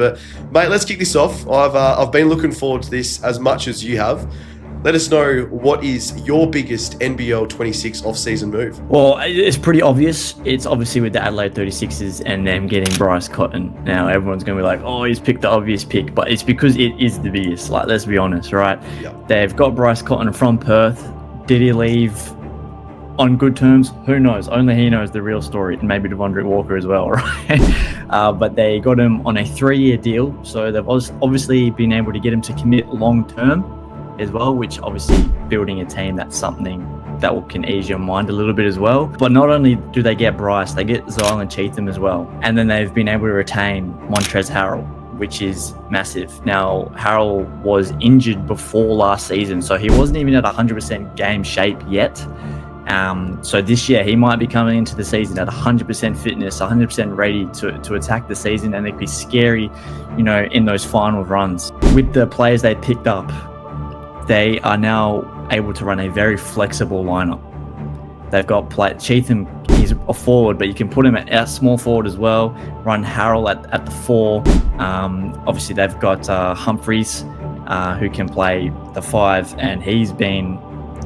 But mate, let's kick this off. I've been looking forward to this as much as you have. Let us know, what is your biggest NBL 26 off-season move? Well, it's pretty obvious. It's obviously with the Adelaide 36ers and them getting Bryce Cotton. Now, everyone's going to be like, oh, he's picked the obvious pick, but it's because it is the biggest. Like, let's be honest, right? Yep. They've got Bryce Cotton from Perth. Did he leave on good terms? Who knows? Only he knows the real story, and maybe Devondre Walker as well, right? But they got him on a 3-year deal, so they've obviously been able to get him to commit long-term as well, which obviously building a team, that's something that can ease your mind a little bit as well. But not only do they get Bryce, they get Zylan Cheatham as well. And then they've been able to retain Montrezl Harrell, which is massive. Now, Harrell was injured before last season, so he wasn't even at 100% game shape yet. So this year, he might be coming into the season at 100% fitness, 100% ready to attack the season, and it'd be scary, in those final runs. With the players they picked up, they are now able to run a very flexible lineup. They've got Cheatham, he's a forward, but you can put him at small forward as well. Run Harrell at the 4. Obviously, they've got Humphreys, who can play the 5, and he's been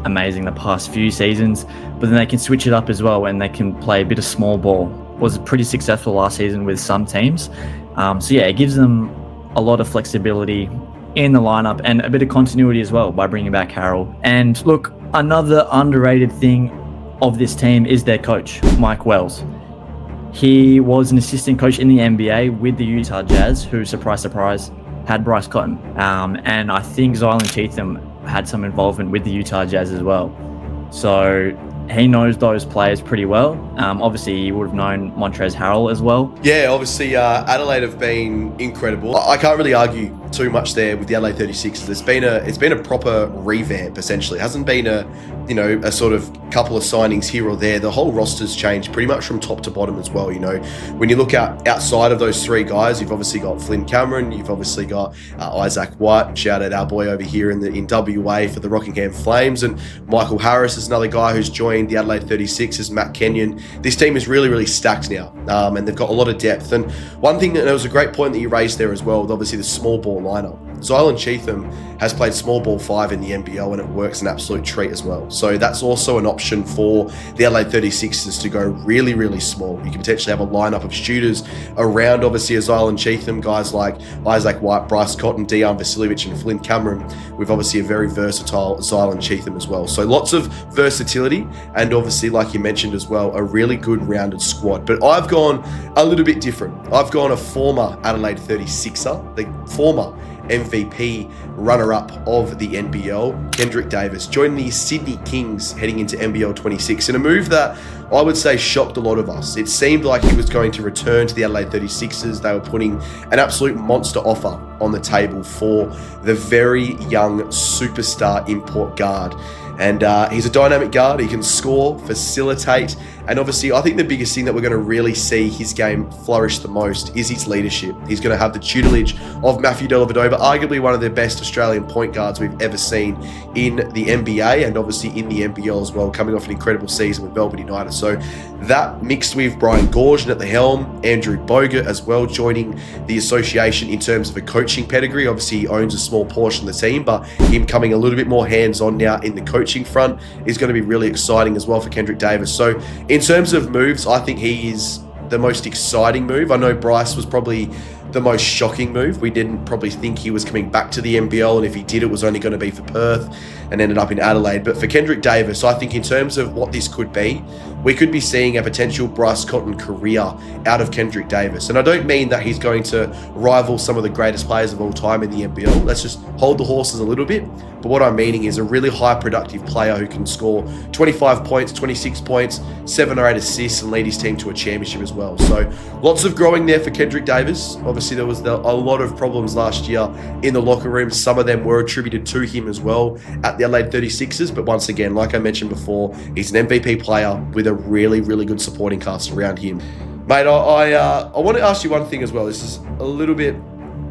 amazing the past few seasons. But then they can switch it up as well, and they can play a bit of small ball. Was pretty successful last season with some teams. So yeah, it gives them a lot of flexibility in the lineup and a bit of continuity as well by bringing back Harrell. And look, another underrated thing of this team is their coach, Mike Wells. He was an assistant coach in the NBA with the Utah Jazz, who, surprise, surprise, had Bryce Cotton. And I think Zylan Cheatham had some involvement with the Utah Jazz as well. So he knows those players pretty well. Obviously, he would have known Montrezl Harrell as well. Yeah, obviously, Adelaide have been incredible. I can't really argue too much there with the Adelaide 36ers. It's been a proper revamp, essentially. It hasn't been a sort of couple of signings here or there. The whole roster's changed pretty much from top to bottom as well. When you look outside of those 3 guys, you've obviously got Flynn Cameron, you've obviously got Isaac White, shout out our boy over here in WA for the Rockingham Flames, and Michael Harris is another guy who's joined the Adelaide 36ers, Matt Kenyon. This team is really, really stacked now, and they've got a lot of depth. And one thing that was a great point that you raised there as well, with obviously the small ball lineup. Zylan Cheatham has played small ball 5 in the NBL, and it works an absolute treat as well. So that's also an option for the Adelaide 36ers to go really, really small. You can potentially have a lineup of shooters around, obviously, a Zylan Cheatham, guys like Isaac White, Bryce Cotton, Dejan Vasiljevic, and Flynn Cameron, with obviously a very versatile Zylan Cheatham as well. So lots of versatility, and obviously, like you mentioned as well, a really good rounded squad. But I've gone a little bit different. I've gone a former Adelaide 36er, the former MVP runner-up of the NBL, Kendrick Davis, joining the Sydney Kings heading into NBL 26 in a move that I would say shocked a lot of us. It seemed like he was going to return to the Adelaide 36ers. They were putting an absolute monster offer on the table for the very young superstar import guard. And he's a dynamic guard. He can score, facilitate, and obviously I think the biggest thing that we're going to really see his game flourish the most is his leadership. He's going to have the tutelage of Matthew Dellavedova, arguably one of the best Australian point guards we've ever seen in the NBA, and obviously in the NBL as well, coming off an incredible season with Melbourne United. So that mixed with Brian Goorjian at the helm, Andrew Bogut as well joining the association in terms of a coaching pedigree. Obviously he owns a small portion of the team, but him coming a little bit more hands-on now in the coaching front is going to be really exciting as well for Kendrick Davis. So in terms of moves, I think he is the most exciting move. I know Bryce was probably the most shocking move. We didn't probably think he was coming back to the NBL, and if he did, it was only going to be for Perth and ended up in Adelaide. But for Kendrick Davis, I think in terms of what this could be, we could be seeing a potential Bryce Cotton career out of Kendrick Davis. And I don't mean that he's going to rival some of the greatest players of all time in the NBL. Let's just hold the horses a little bit. But what I'm meaning is a really high productive player who can score 25 points, 26 points, 7 or 8 assists, and lead his team to a championship as well. So lots of growing there for Kendrick Davis. Obviously, there was a lot of problems last year in the locker room. Some of them were attributed to him as well at the Adelaide 36ers. But once again, like I mentioned before, he's an MVP player with a really, really good supporting cast around him. Mate, I want to ask you one thing as well. This is a little bit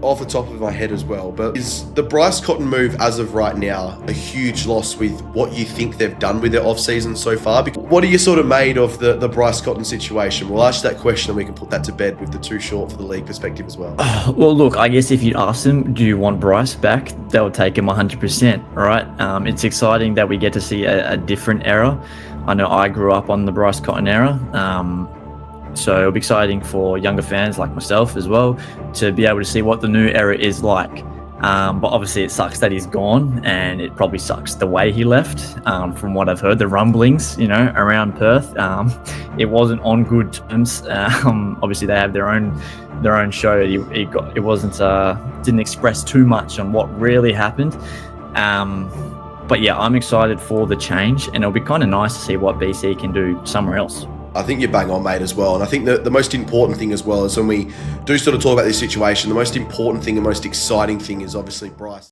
off the top of my head as well, but is the Bryce Cotton move as of right now a huge loss with what you think they've done with their off-season so far? What are you sort of made of the Bryce Cotton situation? We'll ask that question and we can put that to bed with the too short for the league perspective as well. Well, look, I guess if you'd ask them, do you want Bryce back? They'll take him 100%, right? It's exciting that we get to see a different era. I know I grew up on the Bryce Cotton era. So it'll be exciting for younger fans like myself as well to be able to see what the new era is like. But obviously it sucks that he's gone, and it probably sucks the way he left. From what I've heard, the rumblings, around Perth, it wasn't on good terms. Obviously they have their own show. It wasn't didn't express too much on what really happened. But yeah, I'm excited for the change, and it'll be kind of nice to see what BC can do somewhere else. I think you're bang on, mate, as well. And I think that the most important thing as well is when we do sort of talk about this situation, the most important thing, the most exciting thing is obviously Bryce.